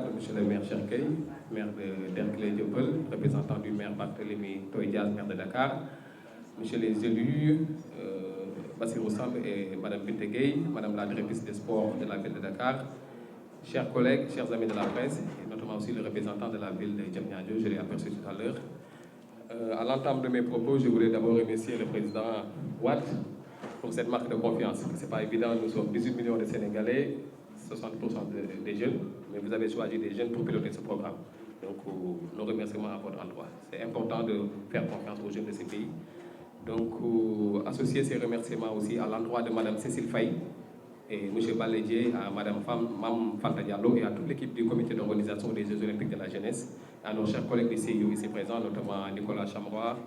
cadre, monsieur le maire Cherkey, maire de Derklé Diopel, représentant du maire Barthélémy Toye-Dias, maire de Dakar, monsieur les élus, Bassirou Samb et madame Bintegueye, madame la directrice des sports de la ville de Dakar, chers collègues, chers amis de la presse, et notamment aussi le représentant de la ville de Diamniadio, je l'ai aperçu tout à l'heure. À l'entame de mes propos, je voulais d'abord remercier le président Watt pour cette marque de confiance. Ce n'est pas évident, nous sommes 18 millions de Sénégalais, 60% des jeunes, mais vous avez choisi des jeunes pour piloter ce programme. Donc, nos remerciements à votre endroit. C'est important de faire confiance aux jeunes de ces pays. Donc, associer ces remerciements aussi à l'endroit de Mme Cécile Faye et M. Balédier, à Mme Mam Fanta Diallo et à toute l'équipe du comité d'organisation des Jeux Olympiques de la jeunesse, à nos chers collègues du CIO ici présents, notamment Nicolas Chamroy,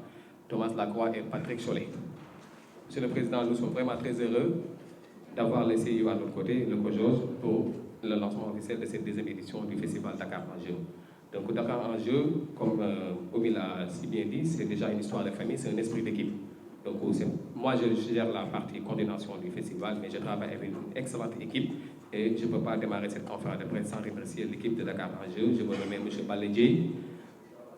Thomas Lacroix et Patrick Cholet. Monsieur le Président, nous sommes vraiment très heureux d'avoir le CIO à notre côté, le COJOS, pour le lancement officiel de cette deuxième édition du Festival Dakar en Jeu. Donc Dakar en Jeu, comme Omi l'a si bien dit, c'est déjà une histoire de famille, c'est un esprit d'équipe. Donc moi je gère la partie coordination du festival, mais je travaille avec une excellente équipe et je ne peux pas démarrer cette conférence de presse sans remercier l'équipe de Dakar en Jeu. Je veux nommer M. Balédier,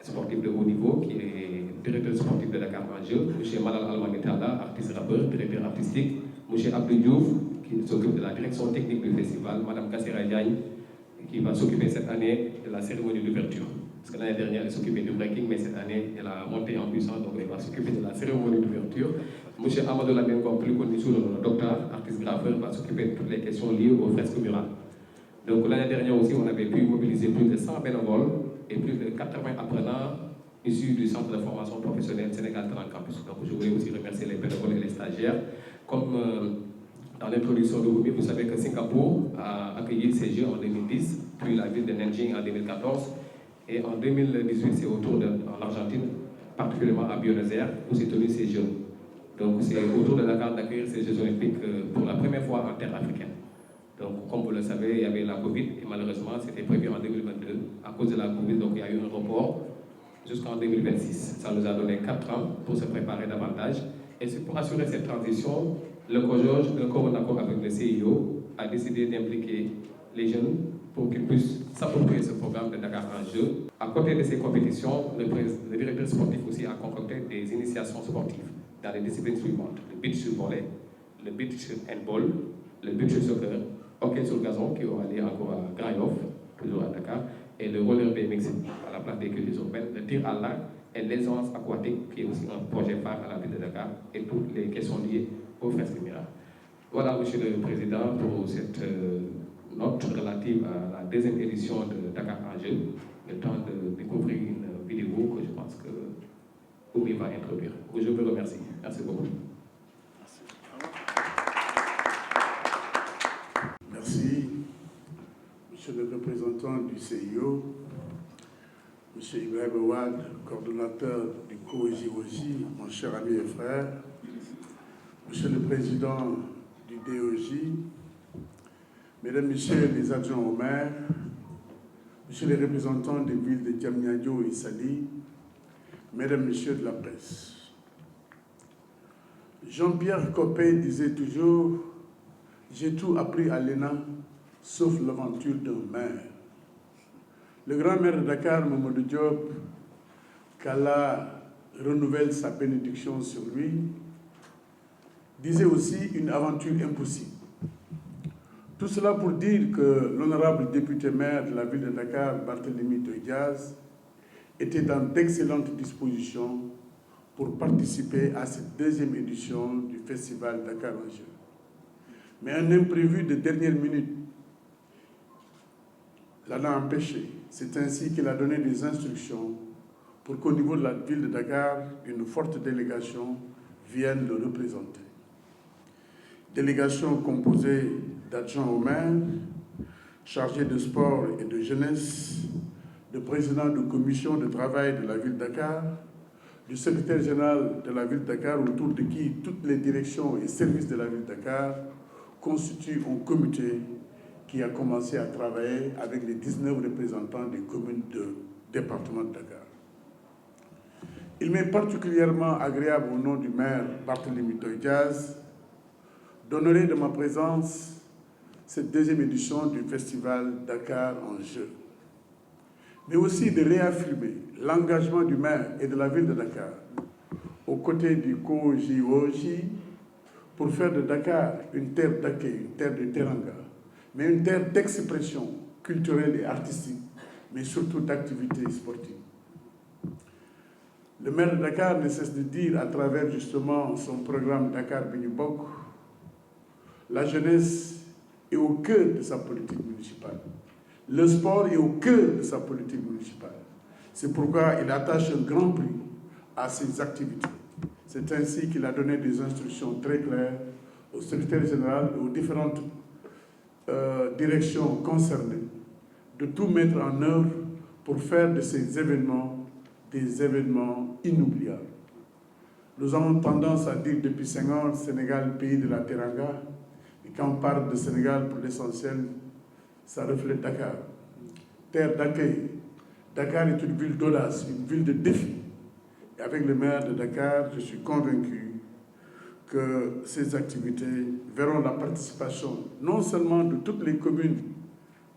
sportif de haut niveau, qui est directeur sportif de Dakar en Jeu, M. Malal Almanitala, artiste rappeur, directeur artistique, M. Abdou Diouf, qui s'occupe de la direction technique du festival, Mme Kassira Diagne, qui va s'occuper cette année de la cérémonie d'ouverture. Parce que l'année dernière, elle s'occupait du breaking, mais cette année, elle a monté en puissance, donc elle va s'occuper de la cérémonie d'ouverture. M. Amadou Labenko, plus connu sous le nom de docteur, artiste graveur, va s'occuper de toutes les questions liées aux fresques murales. Donc l'année dernière aussi, on avait pu mobiliser plus de 100 bénévoles et plus de 80 apprenants issus du centre de formation professionnelle Sénégal Talent Campus. Donc je voulais aussi remercier les bénévoles et les stagiaires. Comme dans l'introduction de Oumi, vous savez que Singapour a accueilli ces Jeux en 2010, puis la ville de Nanjing en 2014. Et en 2018, c'est au tour en Argentine, particulièrement à Buenos Aires, où s'est tenu ces Jeux. Donc c'est au tour de Dakar d'accueillir ces Jeux Olympiques pour la première fois en terre africaine. Donc comme vous le savez, il y avait la Covid et malheureusement c'était prévu en 2022. À cause de la Covid, donc il y a eu un report jusqu'en 2026. Ça nous a donné 4 ans pour se préparer davantage. Et c'est pour assurer cette transition, le COJOS, en accord avec le CIO, a décidé d'impliquer les jeunes pour qu'ils puissent s'approprier ce programme de Dakar en Jeu. À côté de ces compétitions, le directeur sportif aussi a concocté des initiations sportives dans les disciplines suivantes: le beach volley, le beach handball, le beach soccer, hockey sur gazon qui aura lieu encore à Grand Yoff, toujours à Dakar, et le roller BMX à la place des cultures urbaines, le tir à l'arc et l'aisance aquatique qui est aussi un projet phare à la ville de Dakar et toutes les questions liées aux fresques murales. Voilà, Monsieur le Président, pour cette note relative à la deuxième édition de Dakar en Jeu, le temps de découvrir une vidéo que je pense que Oumi va introduire. Je vous remercie. Merci beaucoup. Merci, Monsieur le représentant du CIO, Monsieur Ibrahim Ouad, coordonnateur du COJOJ, mon cher ami et frère, Monsieur le Président du DOJ, Mesdames, Messieurs les adjoints au maire, Messieurs les représentants des villes de Diamniadio et Saly, Mesdames, Messieurs de la presse. Jean-Pierre Copé disait toujours: j'ai tout appris à l'ENA, sauf l'aventure d'un maire. Le grand maire de Dakar, Mamadou Diop, qu'Allah renouvelle sa bénédiction sur lui, disait aussi une aventure impossible. Tout cela pour dire que l'honorable député maire de la ville de Dakar, Barthélémy Toye-Dias, était dans d'excellentes dispositions pour participer à cette deuxième édition du festival Dakar en Jeu. Mais un imprévu de dernière minute l'en a empêché. C'est ainsi qu'il a donné des instructions pour qu'au niveau de la ville de Dakar, une forte délégation vienne le représenter. Délégation composée d'adjoints au maire, chargés de sport et de jeunesse, de présidents de commission de travail de la ville de Dakar, du secrétaire général de la ville de Dakar, autour de qui toutes les directions et services de la ville de Dakar constituent un comité qui a commencé à travailler avec les 19 représentants des communes du département de Dakar. Il m'est particulièrement agréable, au nom du maire Barthélémy Toye-Dias, d'honorer de ma présence cette deuxième édition du festival Dakar en Jeu. mais aussi de réaffirmer l'engagement du maire et de la ville de Dakar aux côtés du COJOJ pour faire de Dakar une terre d'accueil, une terre de teranga, mais une terre d'expression culturelle et artistique, mais surtout d'activités sportives. Le maire de Dakar ne cesse de dire à travers justement son programme Dakar Bignubok, la jeunesse est au cœur de sa politique municipale. Le sport est au cœur de sa politique municipale. C'est pourquoi il attache un grand prix à ces activités. C'est ainsi qu'il a donné des instructions très claires au secrétaire général et aux différentes directions concernées de tout mettre en œuvre pour faire de ces événements des événements inoubliables. Nous avons tendance à dire depuis 5 ans, Sénégal, pays de la teranga, et quand on parle de Sénégal, pour l'essentiel, ça reflète Dakar. Terre d'accueil. Dakar est une ville d'audace, une ville de défi. Et avec le maire de Dakar, je suis convaincu que ces activités verront la participation non seulement de toutes les communes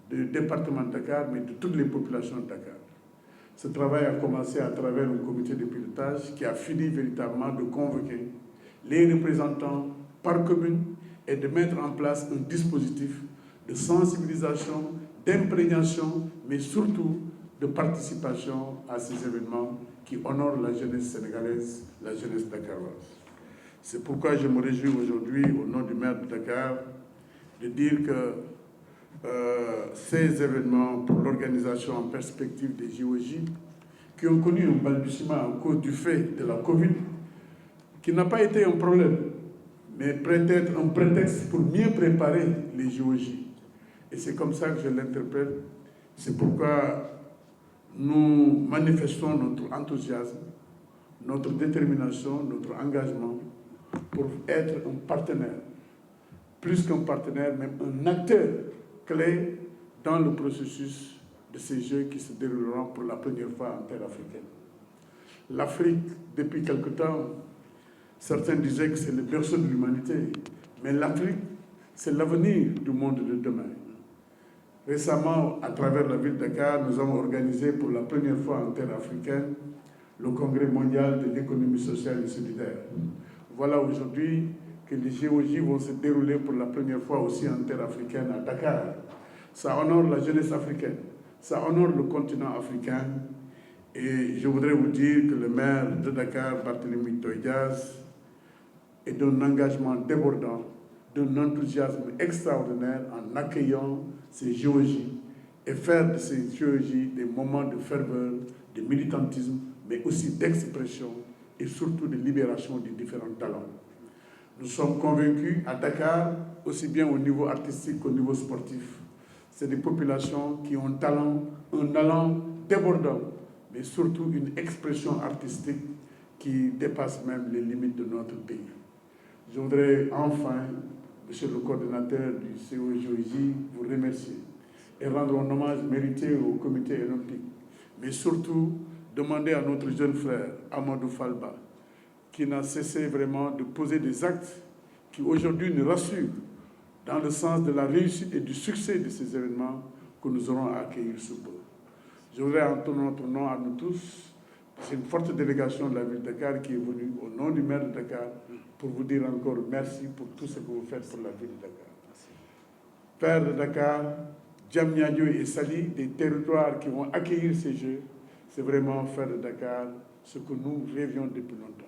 du département de Dakar, mais de toutes les populations de Dakar. Ce travail a commencé à travers un comité de pilotage qui a fini véritablement de convoquer les représentants par commune et de mettre en place un dispositif de sensibilisation, d'imprégnation, mais surtout de participation à ces événements qui honorent la jeunesse sénégalaise, la jeunesse dakaroise. C'est pourquoi je me réjouis aujourd'hui, au nom du maire de Dakar, de dire que ces événements pour l'organisation en perspective des JOJ, qui ont connu un balbutiement à cause du fait de la Covid, qui n'a pas été un problème, mais peut-être un prétexte pour mieux préparer les JOJ. Et c'est comme ça que je l'interprète. C'est pourquoi nous manifestons notre enthousiasme, notre détermination, notre engagement pour être un partenaire, plus qu'un partenaire, même un acteur clé dans le processus de ces Jeux qui se dérouleront pour la première fois en terre africaine. L'Afrique, depuis quelque temps, certains disaient que c'est le berceau de l'humanité, mais l'Afrique, c'est l'avenir du monde de demain. Récemment, à travers la ville de Dakar, nous avons organisé pour la première fois en terre africaine le Congrès mondial de l'économie sociale et solidaire. Voilà aujourd'hui que les JOJ vont se dérouler pour la première fois aussi en terre africaine à Dakar. Ça honore la jeunesse africaine, ça honore le continent africain. Et je voudrais vous dire que le maire de Dakar, Barthélémy Toye Dias, est d'un engagement débordant, d'un enthousiasme extraordinaire en accueillant ces JOJ et faire de ces JOJ des moments de ferveur, de militantisme, mais aussi d'expression et surtout de libération des différents talents. Nous sommes convaincus à Dakar, aussi bien au niveau artistique qu'au niveau sportif, c'est des populations qui ont un talent débordant, mais surtout une expression artistique qui dépasse même les limites de notre pays. Je voudrais enfin, Monsieur le coordonnateur du COJOJ, vous remercier et rendre un hommage mérité au comité olympique, mais surtout demander à notre jeune frère, Amadou Falba, qui n'a cessé vraiment de poser des actes qui aujourd'hui nous rassurent dans le sens de la réussite et du succès de ces événements que nous aurons à accueillir sous peu. Je voudrais en notre nom à nous tous, c'est une forte délégation de la ville de Dakar qui est venue au nom du maire de Dakar pour vous dire encore merci pour tout ce que vous faites pour la ville de Dakar. Père de Dakar, Diamniadio et Saly, des territoires qui vont accueillir ces Jeux, c'est vraiment faire de Dakar ce que nous rêvions depuis longtemps.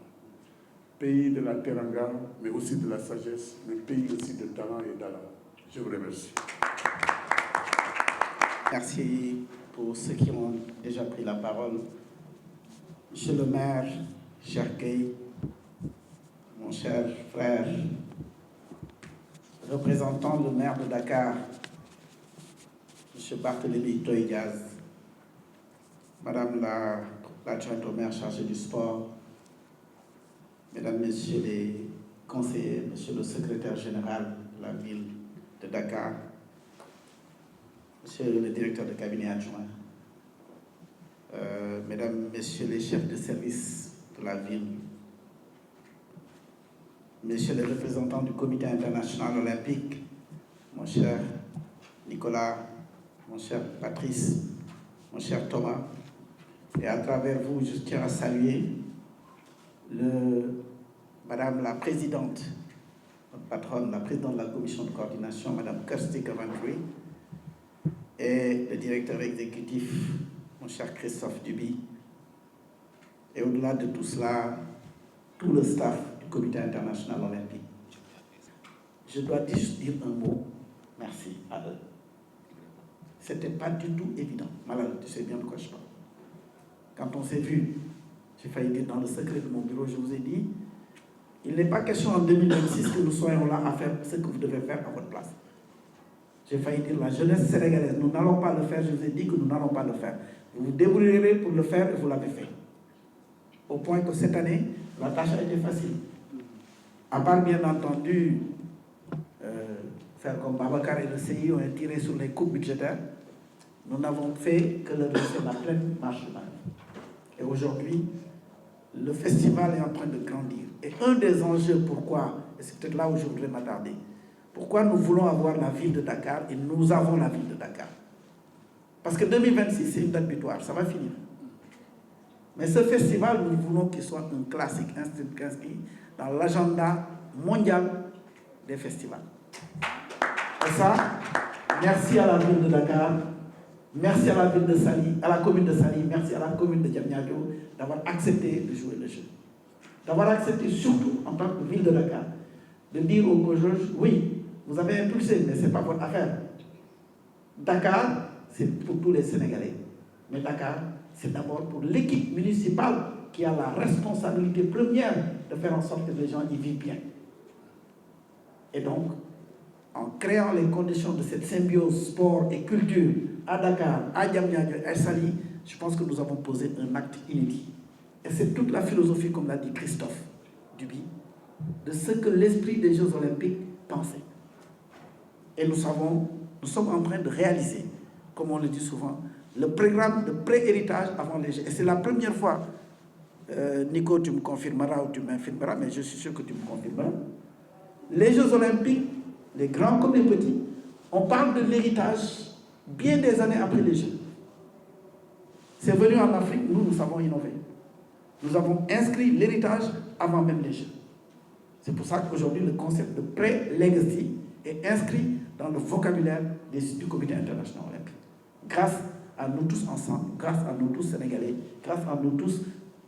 Pays de la teranga, mais aussi de la sagesse, mais pays aussi de talent et d'allant. Je vous remercie. Merci pour ceux qui ont déjà pris la parole. Monsieur le maire, cher Kay, mon cher frère, représentant le maire de Dakar, Monsieur Barthélémy Toye Dias, Madame l'adjointe au maire chargée du sport, Mesdames, Messieurs les conseillers, Monsieur le secrétaire général de la ville de Dakar, Monsieur le directeur de cabinet adjoint, Mesdames, Messieurs les chefs de service de la ville, Messieurs les représentants du Comité international olympique, mon cher Nicolas, mon cher Patrice, mon cher Thomas. Et à travers vous, je tiens à saluer Madame la Présidente, notre patronne, la Présidente de la Commission de coordination, Madame Kirsty Coventry, et le directeur exécutif, mon cher Christophe Duby. Et au-delà de tout cela, tout le staff du Comité international olympique. Je dois juste dire un mot, merci à eux. Ce n'était pas du tout évident. Malal, tu sais bien de quoi je parle. Quand on s'est vu, j'ai failli dire dans le secret de mon bureau, je vous ai dit, il n'est pas question en 2026 que nous soyons là à faire ce que vous devez faire à votre place. J'ai failli dire, la jeunesse sénégalaise, nous n'allons pas le faire, je vous ai dit que nous n'allons pas le faire. Vous vous débrouillerez pour le faire et vous l'avez fait. Au point que cette année, la tâche a été facile. À part bien entendu, faire comme Babacar et le CI ont tiré sur les coupes budgétaires, nous n'avons fait que le laisser la pleine marche de manœuvre. Et aujourd'hui, le festival est en train de grandir. Et un des enjeux, pourquoi, et c'est peut-être là où je voudrais m'attarder, pourquoi nous voulons avoir la ville de Dakar et nous avons la ville de Dakar. Parce que 2026, c'est une date butoir, ça va finir. Mais ce festival, nous voulons qu'il soit un classique inscrit dans l'agenda mondial des festivals. Et ça, merci à la ville de Dakar, merci à la ville de Saly, à la commune de Saly, merci à la commune de Diamniadio d'avoir accepté de jouer le jeu. D'avoir accepté surtout, en tant que ville de Dakar, de dire aux Cojoj, oui, vous avez impulsé, mais ce n'est pas votre affaire. Dakar, c'est pour tous les Sénégalais. Mais Dakar, c'est d'abord pour l'équipe municipale qui a la responsabilité première de faire en sorte que les gens y vivent bien. Et donc, en créant les conditions de cette symbiose sport et culture à Dakar, à Diamniadio et à Saly, je pense que nous avons posé un acte inédit. Et c'est toute la philosophie, comme l'a dit Christophe Duby, de ce que l'esprit des Jeux Olympiques pensait. Et nous sommes en train de réaliser, comme on le dit souvent, le programme de pré-héritage avant les Jeux. Et c'est la première fois, Nico, tu me confirmeras ou tu m'infirmeras, mais je suis sûr que tu me confirmeras. Les Jeux Olympiques, les grands comme les petits, on parle de l'héritage bien des années après les Jeux. C'est venu en Afrique, nous savons innover. Nous avons inscrit l'héritage avant même les Jeux. C'est pour ça qu'aujourd'hui, le concept de pré-legacy est inscrit dans le vocabulaire du Comité international olympique. Grâce à nous tous ensemble, grâce à nous tous Sénégalais, grâce à nous tous,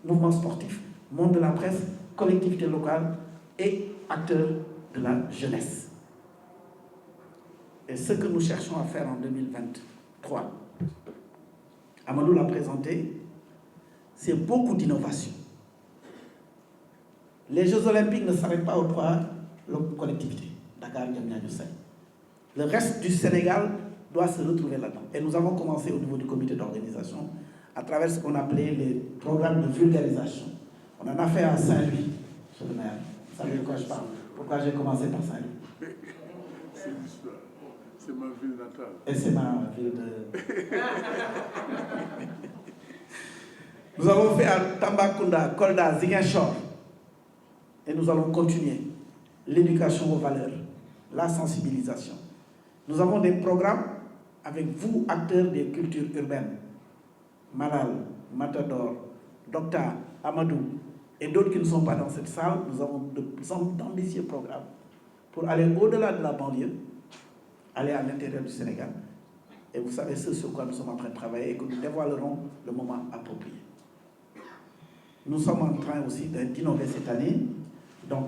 mouvements sportifs, monde de la presse, collectivités locales et acteurs de la jeunesse. Et ce que nous cherchons à faire en 2023, Amadou l'a présenté, c'est beaucoup d'innovation. Les Jeux Olympiques ne s'arrêtent pas aux trois collectivités, Dakar, Diamniadio, Saly. Le reste du Sénégal doit se retrouver là-dedans. Et nous avons commencé au niveau du comité d'organisation à travers ce qu'on appelait les programmes de vulgarisation. On en a fait à Saint-Louis, monsieur le maire. Vous savez de quoi je parle? Pourquoi j'ai commencé par Saint-Louis? C'est l'histoire. C'est ma ville natale. Et c'est ma ville de... Nous avons fait à Tambacounda, Kolda, Ziguinchor. Et nous allons continuer l'éducation aux valeurs, la sensibilisation. Nous avons des programmes avec vous, acteurs des cultures urbaines. Malal, Matador, Docteur, Amadou et d'autres qui ne sont pas dans cette salle. Nous avons d'ambitieux programmes pour aller au-delà de la banlieue, aller à l'intérieur du Sénégal. Et vous savez ce sur quoi nous sommes en train de travailler et que nous dévoilerons le moment approprié. Nous sommes en train aussi d'innover cette année. Donc,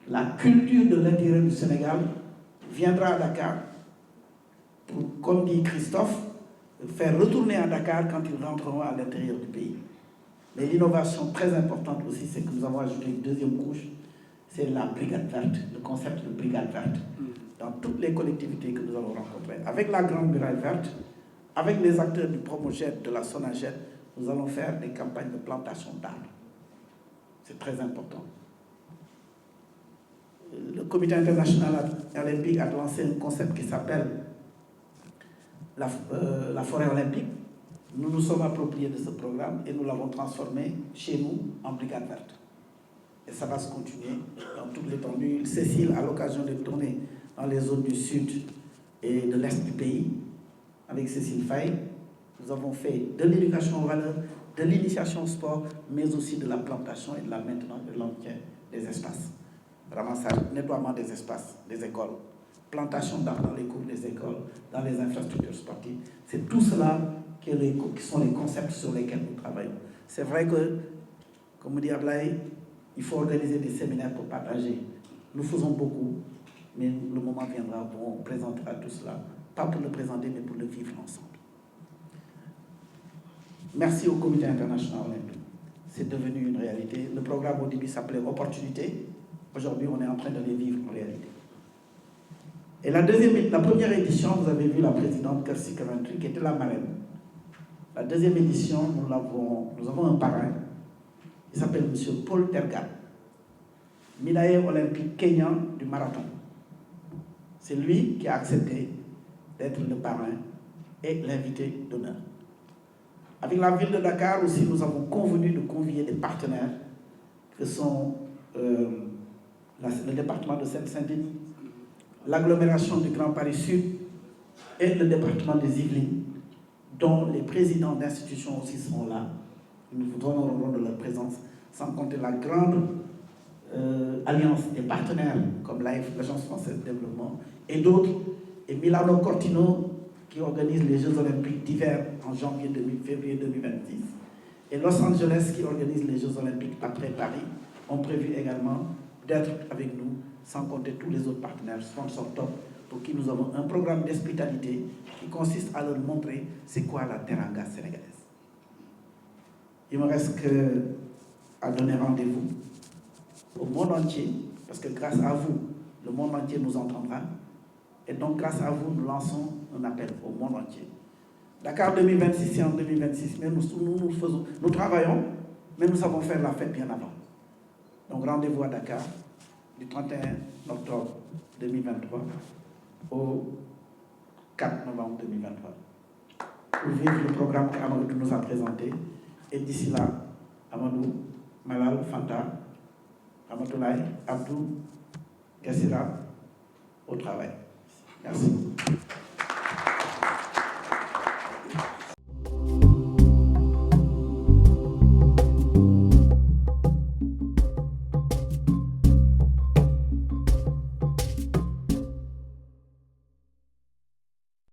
la culture de l'intérieur du Sénégal viendra à Dakar pour, comme dit Christophe, faire retourner à Dakar quand ils rentreront à l'intérieur du pays. Mais l'innovation très importante aussi, c'est que nous avons ajouté une deuxième couche, c'est la brigade verte, le concept de brigade verte. Dans toutes les collectivités que nous allons rencontrer, avec la grande muraille verte, avec les acteurs du Promojet, de la Sonaget, nous allons faire des campagnes de plantation d'arbres. C'est très important. Le Comité international olympique a lancé un concept qui s'appelle la forêt olympique. Nous nous sommes appropriés de ce programme et nous l'avons transformé chez nous en brigade verte. Et ça va se continuer dans toute l'étendue. Cécile, à l'occasion de tourner dans les zones du sud et de l'est du pays, avec Cécile Faye, Nous avons fait de l'éducation aux valeurs, de l'initiation au sport, mais aussi de la plantation et de la maintenance et de l'entretien des espaces. Ramassage, nettoiement des espaces, des écoles, plantation d'arbres dans les cours des écoles, dans les infrastructures sportives. C'est tout cela qui sont les concepts sur lesquels nous travaillons. C'est vrai que, comme dit Ablaye, il faut organiser des séminaires pour partager. Nous faisons beaucoup, mais le moment viendra où on présentera tout cela, pas pour le présenter, mais pour le vivre ensemble. Merci au Comité international olympique. C'est devenu une réalité. Le programme au début s'appelait Opportunité. Aujourd'hui, on est en train de les vivre en réalité. Et la première édition, vous avez vu la présidente Kersi Coventry, qui était la marraine. La deuxième édition, nous avons un parrain. Il s'appelle M. Paul Tergat, médaillé olympique kenyan du marathon. C'est lui qui a accepté d'être le parrain et l'invité d'honneur. Avec la ville de Dakar aussi, nous avons convenu de convier des partenaires que sont le département de Seine-Saint-Denis, l'agglomération du Grand Paris Sud et le département des Yvelines, dont les présidents d'institutions aussi seront là. Nous vous honorerons de leur présence, sans compter la grande alliance des partenaires comme l'AF, l'Agence française de développement, et d'autres, et Milano Cortino, qui organise les Jeux olympiques d'hiver en février 2026, et Los Angeles, qui organise les Jeux olympiques après Paris, ont prévu également d'être avec nous, sans compter tous les autres partenaires sponsors top, pour qui nous avons un programme d'hospitalité qui consiste à leur montrer c'est quoi la teranga sénégalaise. Il me reste qu'à donner rendez-vous au monde entier, parce que grâce à vous, le monde entier nous entendra. Et donc, grâce à vous, nous lançons un appel au monde entier. Dakar 2026, c'est en 2026, mais nous travaillons, mais nous savons faire la fête bien avant. Donc, rendez-vous à Dakar du 31 octobre 2023 au 4 novembre 2023 pour vivre le programme qu'Amadou nous a présenté. Et d'ici là, Amadou, Malal, Fanta, Amatoulaye, Abdou, Kassira, au travail. Merci.